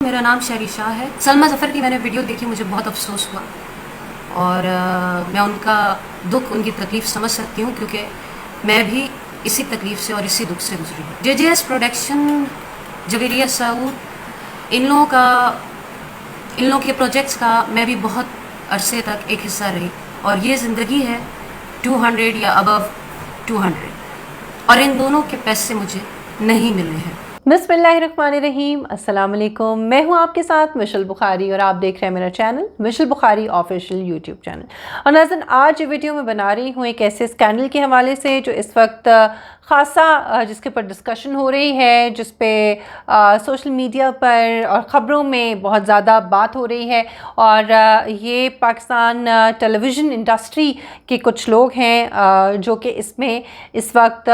मेरा नाम शहरी शाह है। सलमा ज़फ़र की मैंने वीडियो देखी, मुझे बहुत अफसोस हुआ और मैं उनका दुख, उनकी तकलीफ़ समझ सकती हूँ क्योंकि मैं भी इसी तकलीफ़ से और इसी दुख से गुजरी हूँ। JJS प्रोडक्शन, जवेरिया सऊद, इन लोगों के प्रोजेक्ट्स का मैं भी बहुत अरसे तक एक हिस्सा रही और ये ज़िंदगी है 200 या अबव 200 और इन दोनों के पैसे मुझे नहीं मिले हैं। बिस्मिल्लाहिर्रहमानिर्रहीम, अस्सलाम वालेकुम। मैं हूं आपके साथ मिशल बुखारी और आप देख रहे हैं मेरा channel Mitchell Bukhari official YouTube channel. और नाज़रीन, आज वीडियो में बना रही हूं एक ऐसे स्कैंडल के हवाले से जो इस वक्त ख़ासा जिसके ऊपर डिस्कशन हो रही है, जिस पे सोशल मीडिया पर और ख़बरों में बहुत ज़्यादा बात हो रही है। और ये पाकिस्तान टेलीविज़न इंडस्ट्री के कुछ लोग हैं जो कि इसमें इस वक्त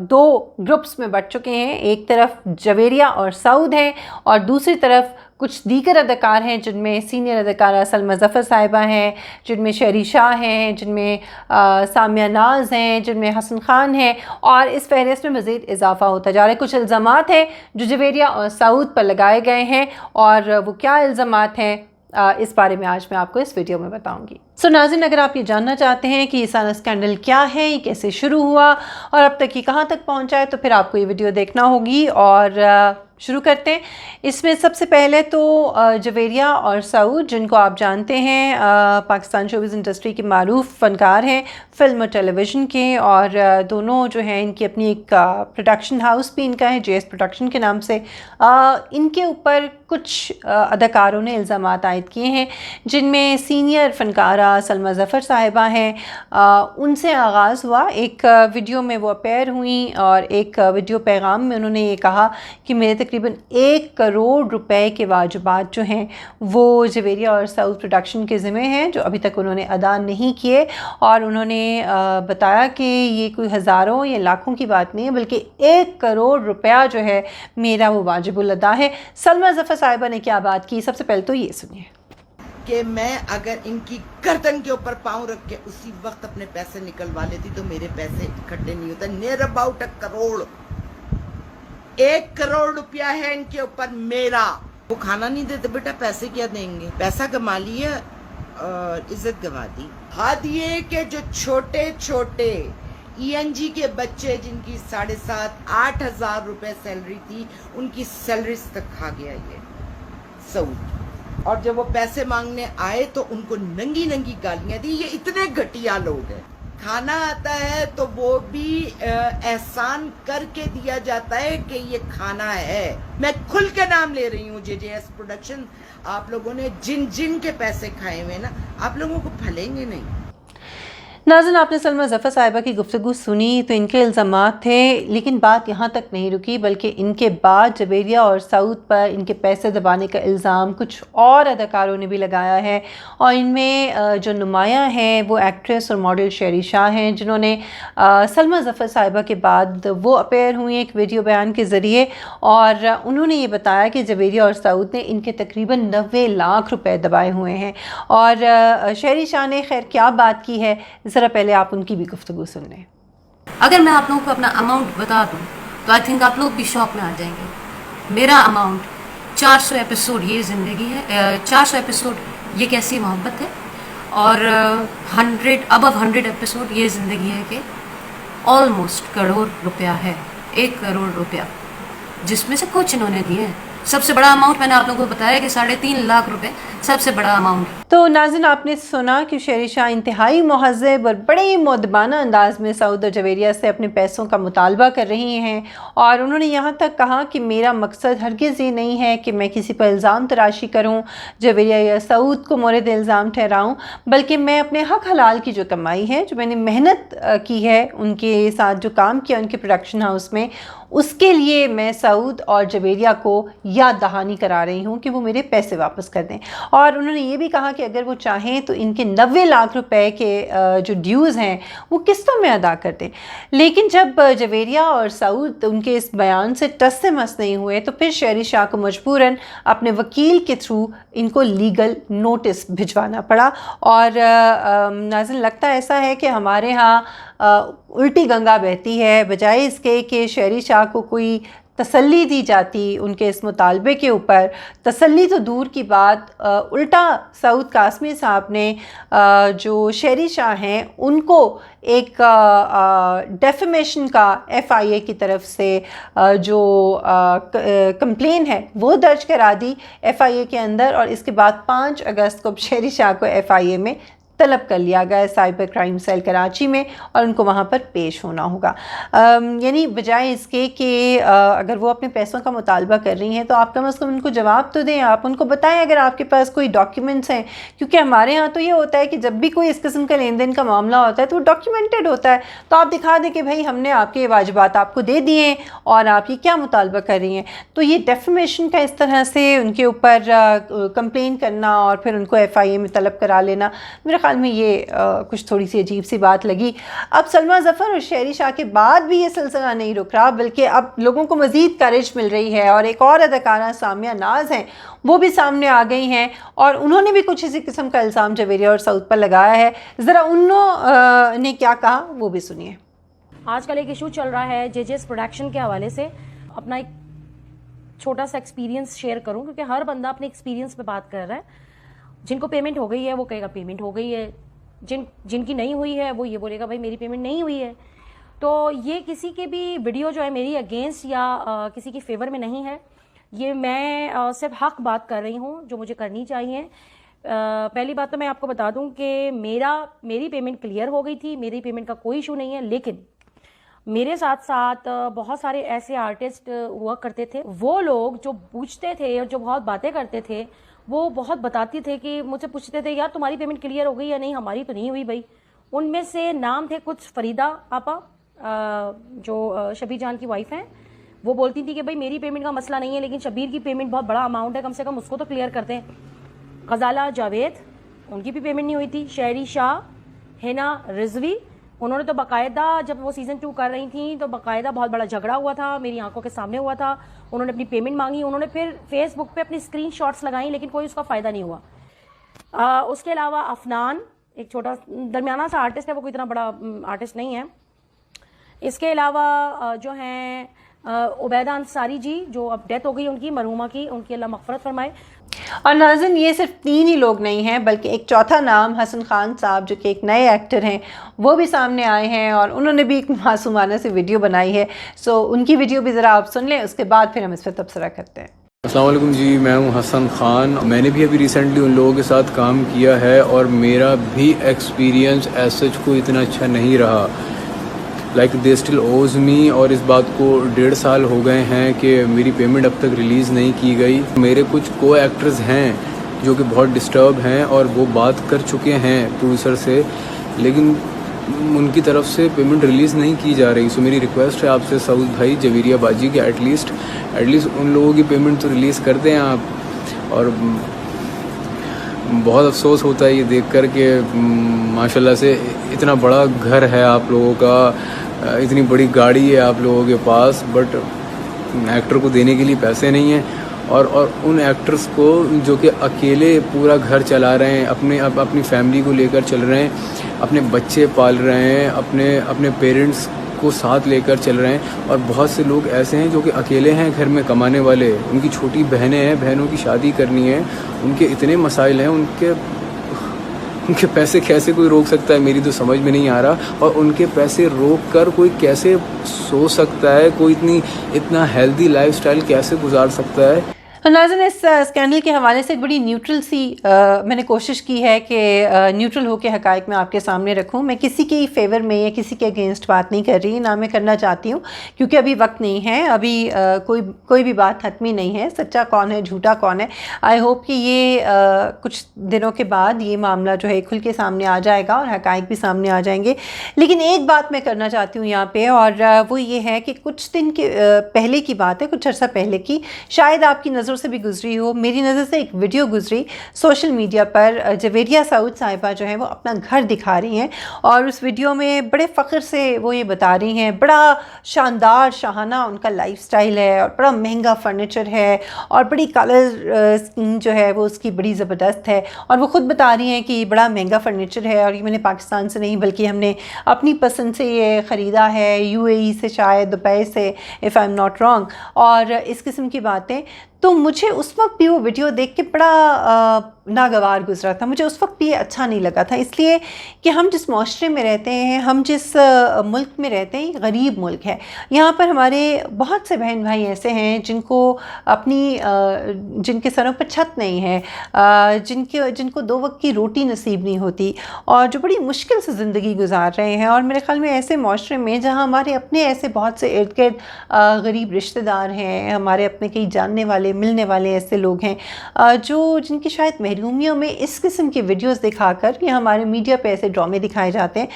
दो ग्रुप्स में बंट चुके हैं। एक तरफ जवेरिया और सऊद हैं और दूसरी तरफ कुछ दीगर अदाकार हैं, जिनमें सीनियर अदाकारा सलमा ज़फ़र साहिबा हैं, जिनमें शहरी शाह हैं, जिनमें सामिया नाज हैं, जिनमें हसन खान हैं और इस फहरिस्त में मज़ीद इजाफा होता जा रहा है। कुछ इल्ज़ामात हैं जो जवेरिया और सऊद पर लगाए गए हैं और वो क्या इल्ज़ामात हैं इस बारे में आज मैं आपको इस वीडियो में बताऊंगी। सो नाज़रीन, अगर आप ये जानना चाहते हैं कि ये सारा स्कैंडल क्या है, ये कैसे शुरू हुआ और अब तक ये कहाँ तक पहुँचा है, तो फिर आपको ये वीडियो देखना होगी। और शुरू करते हैं। इसमें सबसे पहले तो जवेरिया और सऊद, जिनको आप जानते हैं पाकिस्तान शोबिज़ इंडस्ट्री के मारूफ फ़नकार हैं, फ़िल्म और टेलीविज़न के, और दोनों जो हैं इनकी अपनी एक प्रोडक्शन हाउस भी इनका है, JS प्रोडक्शन के नाम से। इनके ऊपर कुछ अदाकारों ने इल्ज़ामात आयद किए हैं, जिनमें सीनियर फ़नकारा सलमा ज़फ़र साहिबा हैं। उनसे आगाज़ हुआ, एक वीडियो में वो अपेयर हुई और एक वीडियो पैगाम में उन्होंने ये कहा कि मेरे तकरीबन 1 करोड़ रुपए के वाजिबात जो हैं वो जवेरिया और सऊद प्रोडक्शन के ज़िम्मे हैं, जो अभी तक उन्होंने अदा नहीं किए। और उन्होंने बताया कि ये कोई हज़ारों या लाखों की बात नहीं है, बल्कि 1 करोड़ रुपया जो है मेरा वो वाजिबुल अदा है। सलमा ज़फ़र साहिबा ने क्या बात की, सबसे पहले तो ये सुनिए कि मैं अगर इनकी गर्दन के ऊपर पाँव रख के उसी वक्त अपने पैसे निकलवा लेती तो मेरे पैसे इकट्ठे नहीं होते। नियर अबाउट 1 करोड़, 1 करोड़ रुपया है इनके ऊपर मेरा। वो खाना नहीं देते, बेटा पैसे क्या देंगे, पैसा कमा लिया और इज्जत गंवा दी। हाथ ये कि जो छोटे छोटे ENG के बच्चे जिनकी 7,500-8 हजार रुपए सैलरी थी, उनकी सैलरी तक खा गया ये सऊद। और जब वो पैसे मांगने आए तो उनको नंगी नंगी गालियां दी। ये इतने घटिया लोग हैं। खाना आता है तो वो भी एहसान करके दिया जाता है कि ये खाना है। मैं खुल के नाम ले रही हूँ, JJS प्रोडक्शन, आप लोगों ने जिन जिन के पैसे खाए हुए ना, आप लोगों को फलेंगे नहीं। नाज़रीन, आपने सलमा ज़फ़र साहिबा की गुफ्तगू सुनी तो इनके इल्ज़ामात थे, लेकिन बात यहाँ तक नहीं रुकी, बल्कि इनके बाद जवेरिया और सऊद पर इनके पैसे दबाने का इल्ज़ाम कुछ और अदाकारों ने भी लगाया है। और इनमें जो नुमायाँ हैं वो एक्ट्रेस और मॉडल शहरी शाह हैं, जिन्होंने सलमा ज़फ़र साहिबा के बाद वो अपेयर हुई एक वीडियो बयान के ज़रिए और उन्होंने ये बताया कि जवेरिया और सऊद ने इनके तकरीबन 90 लाख रुपये दबाए हुए हैं। और शहरी शाह ने खैर क्या बात की है, ज़रा पहले आप उनकी भी गुफ्तगू सुन लें। अगर मैं आप लोगों को अपना अमाउंट बता दूं तो आई थिंक आप लोग भी शौक में आ जाएंगे। मेरा अमाउंट 400 एपिसोड ये ज़िंदगी है, 400 एपिसोड ये कैसी मोहब्बत है, और 100 एपिसोड ये ज़िंदगी है कि ऑलमोस्ट करोड़ रुपया है, 1 करोड़ रुपया, जिसमें से कुछ इन्होंने दिए हैं। सबसे बड़ा अमाउंट मैंने आप लोगों को बताया कि 3.5 लाख रुपए सबसे बड़ा अमाउंट। तो नाज़रीन, आपने सुना कि शहरी शाह इंतहाई महज़ब और बड़े मुअद्दबाना अंदाज में सऊद और जवेरिया से अपने पैसों का मुतालबा कर रही हैं। और उन्होंने यहाँ तक कहा कि मेरा मकसद हरगिज़ ये नहीं है कि मैं किसी पर इल्ज़ाम तराशी करूँ, जवेरिया या सऊद को मोरद इल्ज़ाम ठहराऊँ, बल्कि मैं अपने हक हलाल की जो कमाई है, जो मैंने मेहनत की है, उनके साथ जो काम किया उनके प्रोडक्शन हाउस में, उसके लिए मैं सऊद और जवेरिया को याद दहानी करा रही हूँ कि वो मेरे पैसे वापस कर दें। और उन्होंने ये भी कहा कि अगर वो चाहें तो इनके 90 लाख रुपए के जो ड्यूज़ हैं वो किस्तों में अदा कर दें। लेकिन जब जवेरिया और सऊद उनके इस बयान से टस से मस नहीं हुए तो फिर शहरी शाह को मजबूरन अपने वकील के थ्रू इनको लीगल नोटिस भिजवाना पड़ा। और नाज़रीन, लगता ऐसा है कि हमारे यहाँ उल्टी गंगा बहती है, बजाय इसके कि शहरी शाह को कोई तसल्ली दी जाती उनके इस मुतालबे के ऊपर, तसल्ली तो दूर की बात, उल्टा सऊद कासमी साहब ने जो शहरी शाह हैं उनको एक डेफेमेशन का FIA की तरफ से जो कंप्लेन है वो दर्ज करा दी FIA के अंदर, और इसके बाद 5 अगस्त को शहरी शाह को FIA में तलब कर लिया गया साइबर क्राइम सेल कराची में, और उनको वहाँ पर पेश होना होगा। यानी बजाय इसके कि अगर वो अपने पैसों का मुतालबा कर रही हैं तो आप कम अज़ कम उनको जवाब तो दें, आप उनको बताएं अगर आपके पास कोई डॉक्यूमेंट्स हैं, क्योंकि हमारे यहाँ तो ये होता है कि जब भी कोई इस किस्म का लेन देन का मामला होता है तो वो डॉक्यूमेंटेड होता है, तो आप दिखा दें कि भाई हमने आपके ये वाजिबात आपको दे दिए हैं और आप ये क्या मुतालबा कर रही हैं। तो ये डेफेमेशन का इस तरह से उनके ऊपर कंप्लेन करना और फिर उनको FIA में तलब करा लेना, मेरे ख्याल में ये कुछ थोड़ी सी अजीब सी बात लगी। अब सलमा ज़फ़र और शहरी शाह के बाद भी ये सिलसिला नहीं रुक रहा, बल्कि अब लोगों को मज़ीद करेज मिल रही है, और एक और अदाकारा सामिया नाज हैं वो भी सामने आ गई हैं और उन्होंने भी कुछ इसी किस्म का इल्ज़ाम जवेरिया और सऊद पर लगाया है। ज़रा उन्होंने ने क्या कहा वो भी सुनिए। आजकल एक इशू चल रहा है जेजेस प्रोडक्शन के हवाले से, अपना एक छोटा सा एक्सपीरियंस शेयर करूं, क्योंकि हर बंदा अपने एक्सपीरियंस पे बात कर रहा है। जिनको पेमेंट हो गई है वो कहेगा पेमेंट हो गई है, जिनकी नहीं हुई है वो ये बोलेगा भाई मेरी पेमेंट नहीं हुई है। तो ये किसी के भी वीडियो जो है मेरी अगेंस्ट या किसी की फेवर में नहीं है, ये मैं सिर्फ हक बात कर रही हूँ जो मुझे करनी चाहिए। पहली बात तो मैं आपको बता दूं कि मेरी पेमेंट क्लियर हो गई थी, मेरी पेमेंट का कोई इशू नहीं है, लेकिन मेरे साथ साथ बहुत सारे ऐसे आर्टिस्ट हुआ करते थे, वो लोग जो पूछते थे और जो बहुत बातें करते थे, वो बहुत बताते थे कि मुझसे पूछते थे यार तुम्हारी पेमेंट क्लियर हो गई या नहीं, हमारी तो नहीं हुई भाई। उनमें से नाम थे कुछ फरीदा आपा जो शबीर जान की वाइफ हैं, वो बोलती थी कि भाई मेरी पेमेंट का मसला नहीं है, लेकिन शबीर की पेमेंट बहुत बड़ा अमाउंट है, कम से कम उसको तो क्लियर करते हैं। गजाला जावेद, उनकी भी पेमेंट नहीं हुई थी। शहरी शाह, हिना रिजवी, उन्होंने तो बाकायदा जब वो सीज़न 2 कर रही थी तो बाकायदा बहुत बड़ा झगड़ा हुआ था, मेरी आंखों के सामने हुआ था। उन्होंने अपनी पेमेंट मांगी, उन्होंने फिर फेसबुक पे अपनी स्क्रीनशॉट्स लगाई, लेकिन कोई उसका फ़ायदा नहीं हुआ। उसके अलावा अफनान एक छोटा दरमियाना सा आर्टिस्ट है, वो कोई इतना बड़ा आर्टिस्ट नहीं है। इसके अलावा जो हैं उबैदा अंसारी जी, जो अब डेथ हो गई उनकी, मरहुमा की, उनकी अल्लाह मग़फ़िरत फरमाए। और नाज़रीन ये सिर्फ 3 ही लोग नहीं हैं, बल्कि एक चौथा नाम हसन खान साहब जो कि एक नए एक्टर हैं वो भी सामने आए हैं और उन्होंने भी एक मासूमाना सी वीडियो बनाई है। सो उनकी वीडियो भी ज़रा आप सुन लें, उसके बाद फिर हम इस पर तबसरा करते हैं। अस्सलाम वालेकुम जी, मैं हूं हसन खान। मैंने भी अभी रिसेंटली उन लोगों के साथ काम किया है और मेरा भी एक्सपीरियंस एज सच को इतना अच्छा नहीं रहा। लाइक दे स्टिल ओज मी, और इस बात को 1.5 साल हो गए हैं कि मेरी पेमेंट अब तक रिलीज़ नहीं की गई। मेरे कुछ को एक्टर्स हैं जो कि बहुत डिस्टर्ब हैं और वो बात कर चुके हैं प्रोड्यूसर से, लेकिन उनकी तरफ से पेमेंट रिलीज़ नहीं की जा रही। सो मेरी रिक्वेस्ट है आपसे सऊद भाई, जवेरिया बाजी के एटलीस्ट उन लोगों की पेमेंट तो रिलीज़ कर दें आप। और बहुत अफसोस होता है ये देख कर के माशाल्लाह से इतना बड़ा घर है आप लोगों का, इतनी बड़ी गाड़ी है आप लोगों के पास, बट एक्टर को देने के लिए पैसे नहीं हैं। और उन एक्टर्स को जो कि अकेले पूरा घर चला रहे हैं, अपनी फैमिली को लेकर चल रहे हैं, अपने बच्चे पाल रहे हैं, अपने पेरेंट्स को साथ लेकर चल रहे हैं। और बहुत से लोग ऐसे हैं जो कि अकेले हैं घर में कमाने वाले, उनकी छोटी बहनें हैं, बहनों की शादी करनी है, उनके इतने मसाइल हैं, उनके पैसे कैसे कोई रोक सकता है, मेरी तो समझ में नहीं आ रहा। और उनके पैसे रोक कर कोई कैसे सो सकता है, कोई इतना हेल्दी लाइफस्टाइल कैसे गुजार सकता है। नाज़रीन इस स्कैंडल के हवाले से एक बड़ी न्यूट्रल सी मैंने कोशिश की है कि न्यूट्रल होकर हक़ाइक़ मैं आपके सामने रखूं। मैं किसी की फेवर में या किसी के अगेंस्ट बात नहीं कर रही, ना मैं करना चाहती हूं, क्योंकि अभी वक्त नहीं है, अभी कोई भी बात हतमी नहीं है, सच्चा कौन है झूठा कौन है। आई होप कि ये कुछ दिनों के बाद ये मामला जो है खुल के सामने आ जाएगा और हक़ाइक़ भी सामने आ जाएंगे। लेकिन एक बात मैं करना चाहती हूँ यहाँ पर, और वो ये है कि कुछ दिन के पहले की बात है, कुछ अर्सा पहले की, शायद आपकी नज़रों नज़रों से भी गुजरी हो, मेरी नज़र से एक वीडियो गुजरी सोशल मीडिया पर। जवेरिया सऊद साहिबा जो है वो अपना घर दिखा रही हैं और उस वीडियो में बड़े फ़ख्र से वो ये बता रही हैं, बड़ा शानदार शाहाना उनका लाइफस्टाइल है और बड़ा महंगा फर्नीचर है और बड़ी कलर स्कीम जो है वो उसकी बड़ी ज़बरदस्त है। और वो ख़ुद बता रही हैं कि बड़ा महंगा फर्नीचर है और ये मैंने पाकिस्तान से नहीं बल्कि हमने अपनी पसंद से ये ख़रीदा है, UAE से, शायद दुबई से, if I am not wrong, और इस किस्म की बातें। तो मुझे उस वक्त भी वो वीडियो देख के बड़ा नागवार गुजरा था। मुझे उस वक्त भी ये अच्छा नहीं लगा था, इसलिए कि हम जिस माशरे में रहते हैं, हम जिस मुल्क में रहते हैं, गरीब मुल्क है। यहाँ पर हमारे बहुत से बहन भाई ऐसे हैं जिनको जिनके सरों पर छत नहीं है, जिनको 2 वक्त की रोटी नसीब नहीं होती और जो बड़ी मुश्किल से ज़िंदगी गुजार रहे हैं। और मेरे ख़्याल में ऐसे माशरे में जहाँ हमारे अपने ऐसे बहुत से इर्द गिर्द गरीब रिश्तेदार हैं, हमारे अपने कई जानने वाले, मिलने वाले ऐसे लोग हैं जिनकी शायद महरूमियों में इस किस्म की वीडियोस दिखाकर या हमारे मीडिया पे ऐसे ड्रामे दिखाए जाते हैं,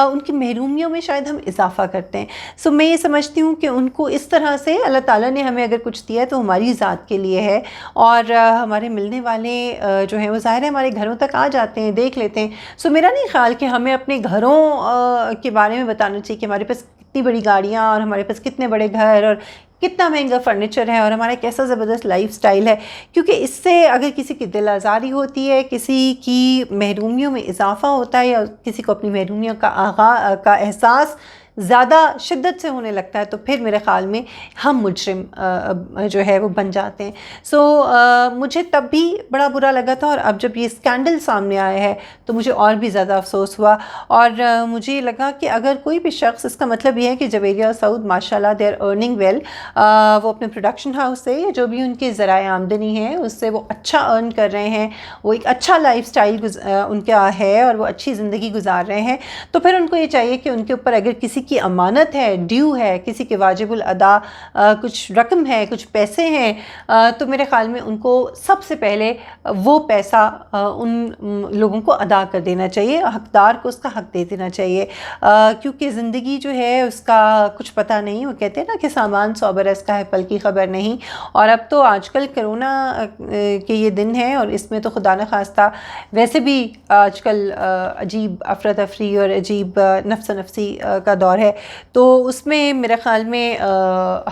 उनकी महरूमियों में शायद हम इजाफा करते हैं। सो मैं ये समझती हूँ कि उनको इस तरह से अल्लाह ताला ने हमें अगर कुछ दिया है तो हमारी ज़ात के लिए है और हमारे मिलने वाले जो हैं वो ज़ाहिर है हमारे घरों तक आ जाते हैं, देख लेते हैं। सो मेरा नहीं ख्याल कि हमें अपने घरों के बारे में बताना चाहिए कि हमारे पास कितनी बड़ी गाड़ियाँ और हमारे पास कितने बड़े घर और कितना महंगा फर्नीचर है और हमारा कैसा ज़बरदस्त लाइफस्टाइल है, क्योंकि इससे अगर किसी की दिल आज़ारी होती है, किसी की महरूमियों में इजाफ़ा होता है या किसी को अपनी महरूमियों का एहसास ज़्यादा शिद्दत से होने लगता है तो फिर मेरे ख़्याल में हम मुजरिम जो है वो बन जाते हैं। सो मुझे तब भी बड़ा बुरा लगा था और अब जब ये स्कैंडल सामने आया है तो मुझे और भी ज़्यादा अफसोस हुआ और मुझे लगा कि अगर कोई भी शख्स, इसका मतलब ये है कि जवेरिया सऊद माशाल्लाह दे आर अर्निंग वेल, वो अपने प्रोडक्शन हाउस से या जो भी उनके ज़राए आमदनी है उससे वो अच्छा अर्न कर रहे हैं, वो एक अच्छा लाइफस्टाइल उनका है और वो अच्छी ज़िंदगी गुजार रहे हैं, तो फिर उनको ये चाहिए कि उनके ऊपर अगर किसी की अमानत है, ड्यू है, किसी के वाजिबुल अदा कुछ रकम है, कुछ पैसे हैं, तो मेरे ख़्याल में उनको सबसे पहले वो पैसा उन लोगों को अदा कर देना चाहिए, हकदार को उसका हक दे देना चाहिए, क्योंकि ज़िंदगी जो है उसका कुछ पता नहीं। वो कहते हैं ना कि सामान 100 बरस का है, पल की ख़बर नहीं। और अब तो आजकल कोरोना के ये दिन हैं और इसमें तो खुदा न खास्ता वैसे भी आजकल अजीब अफरा तफरी और अजीब नफ्स नफसी का दौर है, तो उसमें मेरे ख़्याल में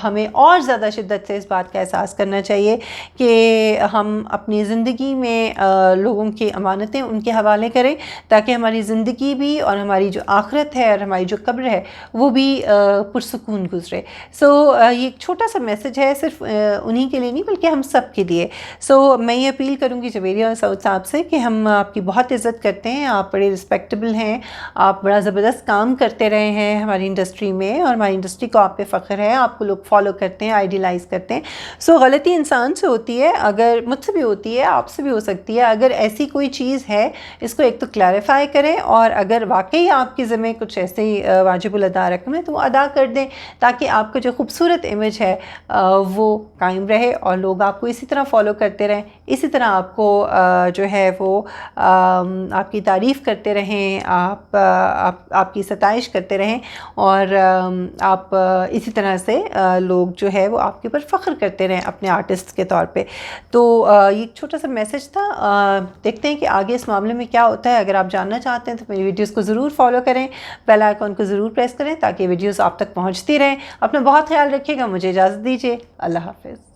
हमें और ज़्यादा शिद्दत से इस बात का एहसास करना चाहिए कि हम अपनी ज़िंदगी में लोगों की अमानतें उनके हवाले करें ताकि हमारी ज़िंदगी भी और हमारी जो आखिरत है और हमारी जो कब्र है वो भी पुरसुकून गुजरे। सो ये एक छोटा सा मैसेज है, सिर्फ उन्हीं के लिए नहीं बल्कि हम सब के लिए। सो मैं ये अपील करूँगी जवेरिया सऊद साहब से कि हम आपकी बहुत इज़्ज़त करते हैं, आप बड़े रिस्पेक्टेबल हैं, आप बड़ा ज़बरदस्त काम करते रहे हैं हमारी इंडस्ट्री में और हमारी इंडस्ट्री को आप पे फ़ख्र है, आपको लोग फॉलो करते हैं, आइडियलाइज़ करते हैं। सो गलती इंसान से होती है, अगर मुझसे भी होती है, आपसे भी हो सकती है। अगर ऐसी कोई चीज़ है इसको एक तो क्लैरिफाई करें और अगर वाकई आपके ज़िम्मे कुछ ऐसे वाजिबुल अदा रकम है तो वो अदा कर दें ताकि आपका जो खूबसूरत इमेज है वो कायम रहे और लोग आपको इसी तरह फॉलो करते रहें, इसी तरह आपको जो है वो आपकी तारीफ़ करते रहें, आपकी सताइश करते रहें और आप इसी तरह से लोग जो है वो आपके ऊपर फ़ख्र करते रहें अपने आर्टिस्ट के तौर पे। तो ये एक छोटा सा मैसेज था। देखते हैं कि आगे इस मामले में क्या होता है। अगर आप जानना चाहते हैं तो मेरी वीडियोस को ज़रूर फॉलो करें, बेल आइकॉन को ज़रूर प्रेस करें ताकि वीडियोस आप तक पहुंचती रहें। अपना बहुत ख्याल रखिएगा, मुझे इजाज़त दीजिए, अल्लाह हाफ़िज़।